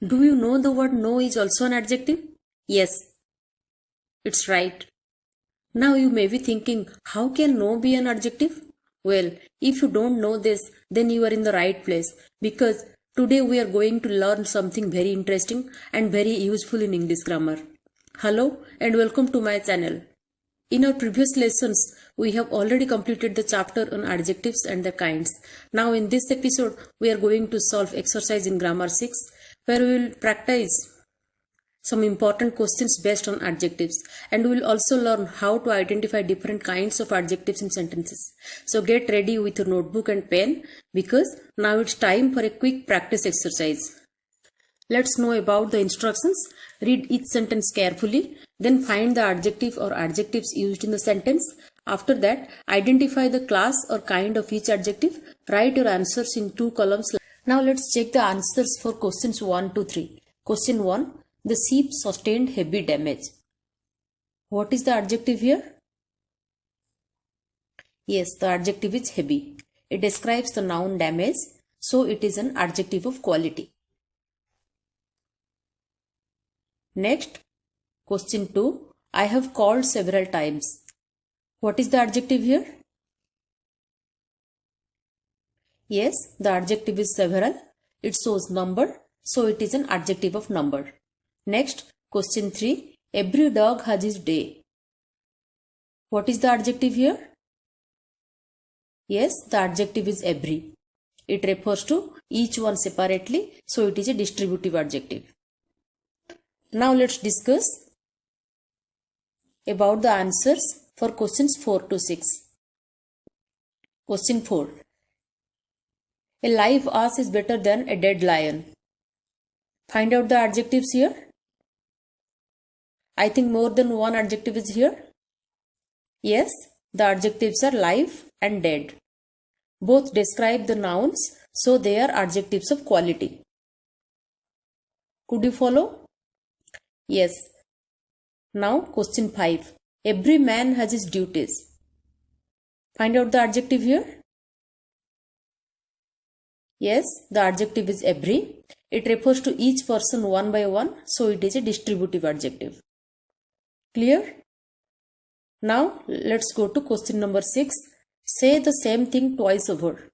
Do you know the word no is also an adjective? Yes, it's right. Now you may be thinking, how can no be an adjective? Well, if you don't know this, then you are in the right place because today we are going to learn something very interesting and very useful in English grammar. Hello and welcome to my channel. In our previous lessons, we have already completed the chapter on adjectives and their kinds. Now in this episode, we are going to solve exercise in grammar 6 where we will practice some important questions based on adjectives, and we will also learn how to identify different kinds of adjectives in sentences. So get ready with your notebook and pen because now it's time for a quick practice exercise. Let's know about the instructions. Read each sentence carefully, then find the adjective or adjectives used in the sentence. After that, identify the class or kind of each adjective. Write your answers in 2 columns. Now let's check the answers for questions 1 to 3. Question 1. The ship sustained heavy damage. What is the adjective here? Yes, the adjective is heavy. It describes the noun damage, so it is an adjective of quality. Next, question 2. I have called several times. What is the adjective here? Yes, the adjective is several. It shows number, so it is an adjective of number. Next, question 3. Every dog has his day. What is the adjective here? Yes, the adjective is every. It refers to each one separately, so it is a distributive adjective. Now let's discuss about the answers for questions 4 to 6. Question 4. A live ass is better than a dead lion. Find out the adjectives here. I think more than one adjective is here. Yes, the adjectives are live and dead. Both describe the nouns, so they are adjectives of quality. Could you follow? Yes. Now question 5. Every man has his duties. Find out the adjective here. Yes, the adjective is every. It refers to each person one by one, so it is a distributive adjective. Clear? Now let's go to question number 6. Say the same thing twice over.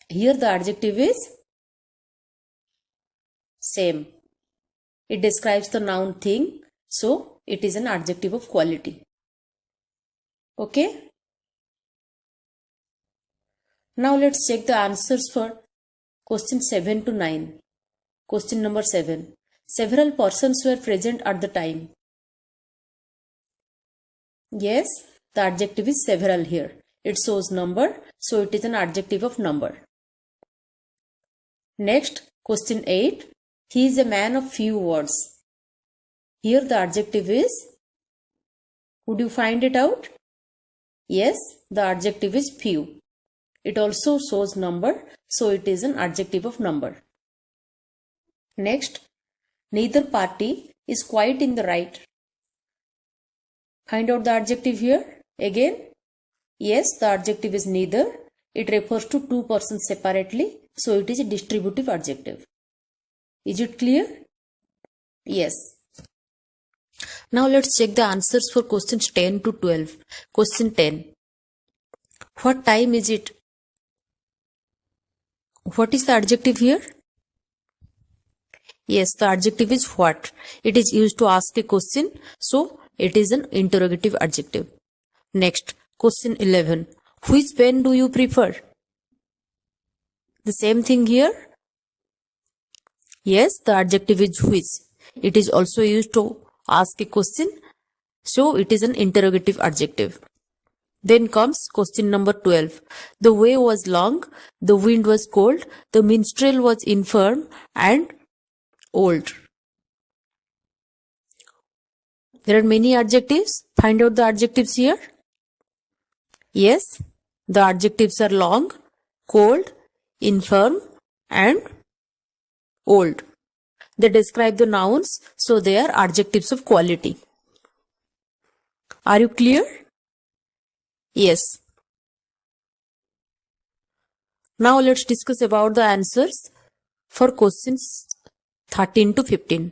Here the adjective is same. It describes the noun thing, so it is an adjective of quality. Okay? Now let's check the answers for question 7 to 9. Question number 7. Several persons were present at the time. Yes, the adjective is several here. It shows number, so it is an adjective of number. Next, question 8. He is a man of few words. Here the adjective is, would you find it out? Yes, the adjective is few. It also shows number, so it is an adjective of number. Next, neither party is quite in the right. Find out the adjective here. Again, yes, the adjective is neither. It refers to two persons separately, so it is a distributive adjective. Is it clear? Yes. Now let's check the answers for questions 10 to 12. Question 10. What time is it? What is the adjective here? Yes, the adjective is what. It is used to ask a question, so it is an interrogative adjective. Next, question 11. Which pen do you prefer? The same thing here. Yes, the adjective is which. It is also used to ask a question, so it is an interrogative adjective. Then comes question number 12. The way was long, the wind was cold, the minstrel was infirm and old. There are many adjectives. Find out the adjectives here. Yes, the adjectives are long, cold, infirm and old. They describe the nouns, so they are adjectives of quality. Are you clear? Yes. Now let's discuss about the answers. for questions 13 to 15.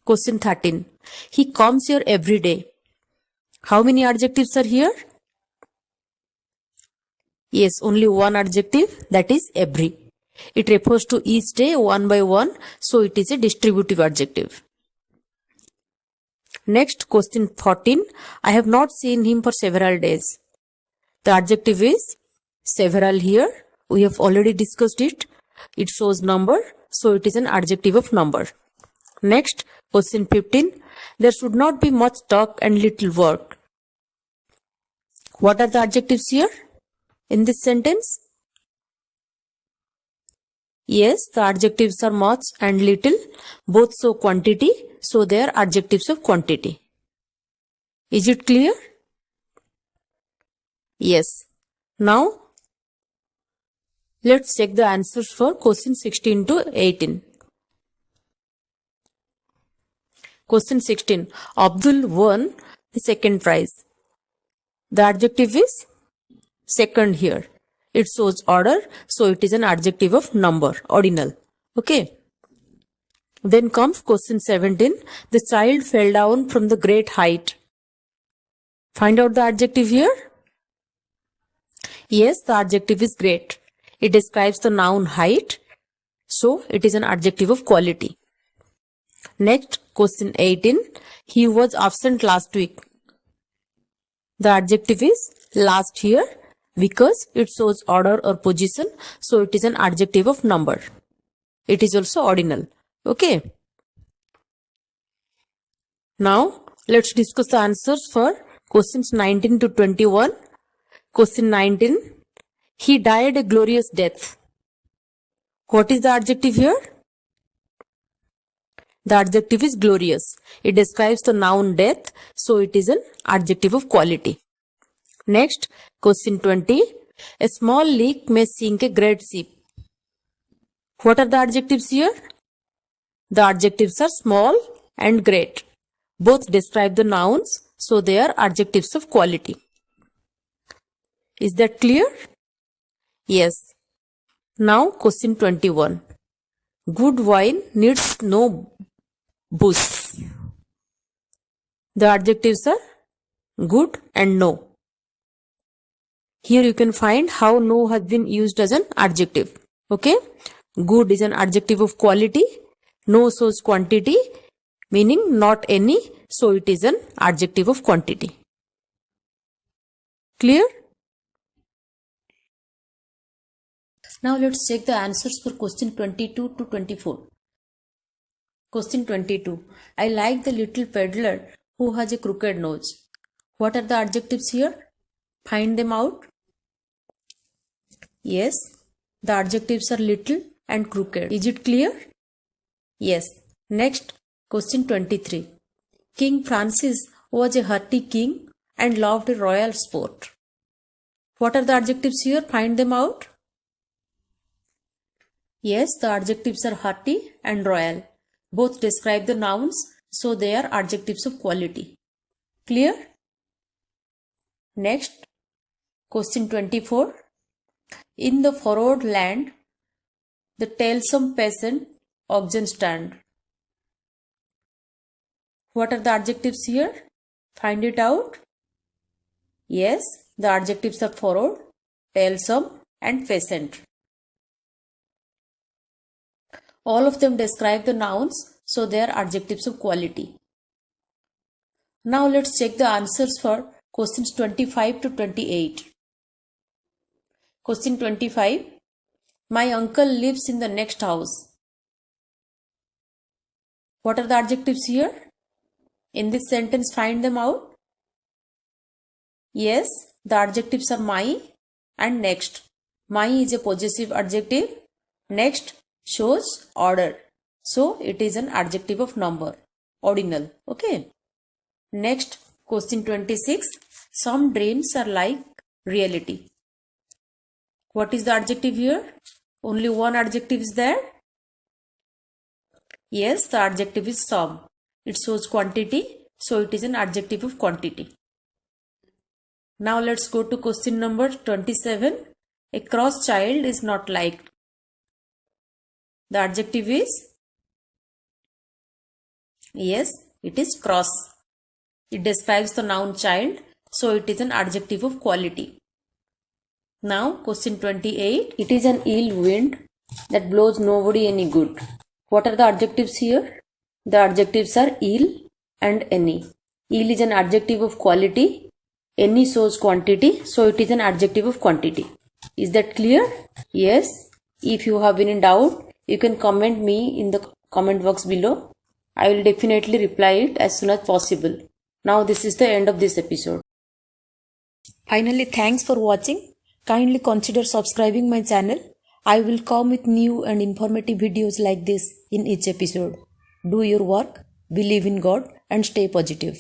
Question 13. He comes here every day. How many adjectives are here? Yes, only one adjective, that is every. It refers to each day one by one, so it is a distributive adjective. Next, question 14. I have not seen him for several days. The adjective is several here. We have already discussed it. It shows number, so it is an adjective of number. Next, question 15. There should not be much talk and little work. What are the adjectives here in this sentence? Yes, the adjectives are much and little. Both show quantity, so they are adjectives of quantity. Is it clear? Yes. Now, let's check the answers for question 16 to 18. Question 16. Abdul won the second prize. The adjective is second here. It shows order, so it is an adjective of number, ordinal. Okay. Then comes question 17. The child fell down from the great height. Find out the adjective here. Yes, the adjective is great. It describes the noun height, so it is an adjective of quality. Next, question 18. He was absent last week. The adjective is last here because it shows order or position, so it is an adjective of number. It is also ordinal. Okay. Now, let's discuss the answers for questions 19 to 21. Question 19. He died a glorious death. What is the adjective here? The adjective is glorious. It describes the noun death, so it is an adjective of quality. Next, question 20. A small leak may sink a great ship. What are the adjectives here? The adjectives are small and great. Both describe the nouns, so they are adjectives of quality. Is that clear? Yes. Now, question 21. Good wine needs no booze. The adjectives are good and no. Here you can find how no has been used as an adjective. Okay. Good is an adjective of quality. No shows quantity, meaning not any, so it is an adjective of quantity. Clear? Now let's check the answers for question 22 to 24. Question 22. I like the little peddler who has a crooked nose. What are the adjectives here? Find them out. Yes, the adjectives are little and crooked. Is it clear? Yes. Next, question 23. King Francis was a hearty king and loved a royal sport. What are the adjectives here? Find them out. Yes, the adjectives are hearty and royal. Both describe the nouns, so they are adjectives of quality. Clear? Next, question 24. In the furrowed land, the toilsome peasant oxen stand. What are the adjectives here? Find it out. Yes, the adjectives are furrowed, toilsome, and peasant. All of them describe the nouns, so they are adjectives of quality. Now let's check the answers for questions 25 to 28. Question 25. My uncle lives in the next house. What are the adjectives here? In this sentence, find them out. Yes, the adjectives are my and next. My is a possessive adjective. Next shows order. So it is an adjective of number, ordinal. Okay. Next, question 26. Some dreams are like reality. What is the adjective here? Only one adjective is there. Yes, the adjective is some. It shows quantity, so it is an adjective of quantity. Now let's go to question number 27. A cross child is not liked. The adjective is, yes, it is cross. It describes the noun child, so it is an adjective of quality. Now, question 28. It is an ill wind that blows nobody any good. What are the adjectives here? The adjectives are ill and any. Ill is an adjective of quality. Any shows quantity, so it is an adjective of quantity. Is that clear? Yes. If you have been in doubt, you can comment me in the comment box below. I will definitely reply it as soon as possible. Now this is the end of this episode. Finally, thanks for watching. Kindly consider subscribing my channel. I will come with new and informative videos like this in each episode. Do your work, believe in God, and stay positive.